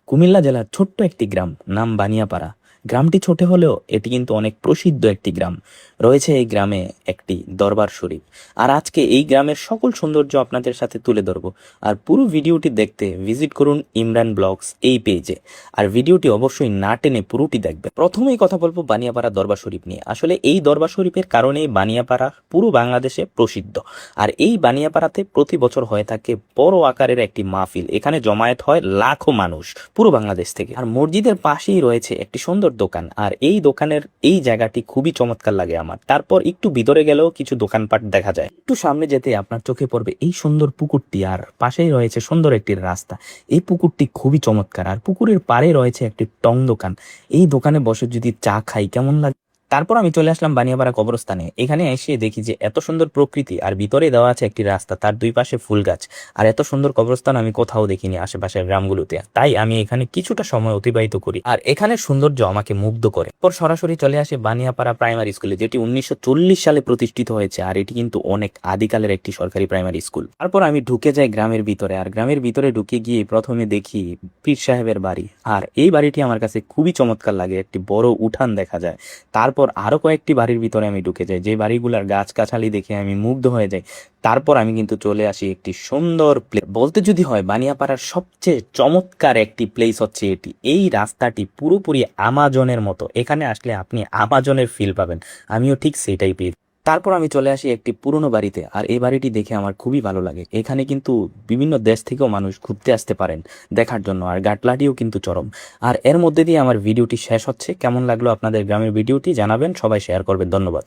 কুমিল্লা জেলার ছোট্ট একটি গ্রাম, নাম বানিয়াপাড়া। গ্রামটি ছোট হলেও এটি কিন্তু অনেক প্রসিদ্ধ একটি গ্রাম। রয়েছে এই গ্রামে একটি দরবার শরীফ। আর আজকে এই গ্রামের সকল সৌন্দর্য আপনাদের সাথে তুলে ধরবো। আর পুরো ভিডিওটি দেখতে ভিজিট করুন ইমরান ব্লগস এই পেজে। আর ভিডিওটি অবশ্যই না টেনে পুরোটি দেখবেন। প্রথমেই কথা বলবো বানিয়াপাড়া দরবার শরীফ নিয়ে। আসলে এই দরবার শরীফের কারণেই বানিয়াপাড়া পুরো বাংলাদেশে প্রসিদ্ধ। আর এই বানিয়াপাড়াতে প্রতি বছর হয়ে থাকে বড় আকারের একটি মাহফিল। এখানে জমায়েত হয় লাখো মানুষ পুরো বাংলাদেশ থেকে। আর মসজিদের পাশেই রয়েছে একটি সুন্দর দোকান। আর এই দোকানের এই জায়গাটি খুবই চমৎকার লাগে আমার। তারপর একটু ভিতরে গেলেও কিছু দোকানপাট দেখা যায়। একটু সামনে যেতে আপনার চোখে পড়বে এই সুন্দর পুকুরটি, আর পাশেই রয়েছে সুন্দর একটি রাস্তা। এই পুকুরটি খুবই চমৎকার। আর পুকুরের পাড়ে রয়েছে একটি টং দোকান। এই দোকানে বসে যদি চা খাই কেমন লাগে। তারপর আমি চলে আসলাম বানিয়াপাড়া কবরস্থানে। এখানে এসে দেখি যে এত সুন্দর প্রকৃতি, আর ভিতরে দেওয়া আছে একটি রাস্তা, তার দুই পাশে ফুল গাছ। আর এত সুন্দর কবরস্থান আমি কোথাও দেখিনি আশেপাশের গ্রামগুলোতে। তাই আমি এখানে কিছুটা সময় অতিবাহিত করি, আর এখানে সৌন্দর্য আমাকে মুগ্ধ করে। পর সরাসরি চলে আসে বানিয়াপাড়া প্রাইমারি স্কুলে, যেটি 1940 সালে প্রতিষ্ঠিত হয়েছে। আর এটি কিন্তু অনেক আদিকালের একটি সরকারি প্রাইমারি স্কুল। তারপর আমি ঢুকে যাই গ্রামের ভিতরে। আর গ্রামের ভিতরে ঢুকে গিয়ে প্রথমে দেখি পীর সাহেবের বাড়ি। আর এই বাড়িটি আমার কাছে খুবই চমৎকার লাগে। একটি বড় উঠান দেখা যায়। তারপর আরো কয়েকটি বাড়ির ভিতরে আমি ঢুকে যাই, যে বাড়িগুলার গাছগাছালি দেখে আমি মুগ্ধ হয়ে যাই। তারপর আমি কিন্তু চলে আসি একটি সুন্দর প্লেস বলতে যদি হয়, বানিয়াপাড়ার সবচেয়ে চমৎকার একটি প্লেস হচ্ছে এটি। এই রাস্তাটি পুরোপুরি আমাজনের মতো। এখানে আসলে আপনি আমাজনের ফিল পাবেন। আমিও ঠিক সেটাই পেয়েছি। তারপর আমি চলে আসি একটি পুরনো বাড়িতে। আর এই বাড়িটি দেখে আমার খুবই ভালো লাগে। এখানে কিন্তু বিভিন্ন দেশ থেকেও মানুষ ঘুরতে আসতে পারেন দেখার জন্য। আর গাটলাটিও কিন্তু চরম। আর এর মধ্যে দিয়ে আমার ভিডিওটি শেষ হচ্ছে। কেমন লাগলো আপনাদের গ্রামের ভিডিওটি জানাবেন, সবাই শেয়ার করবেন। ধন্যবাদ।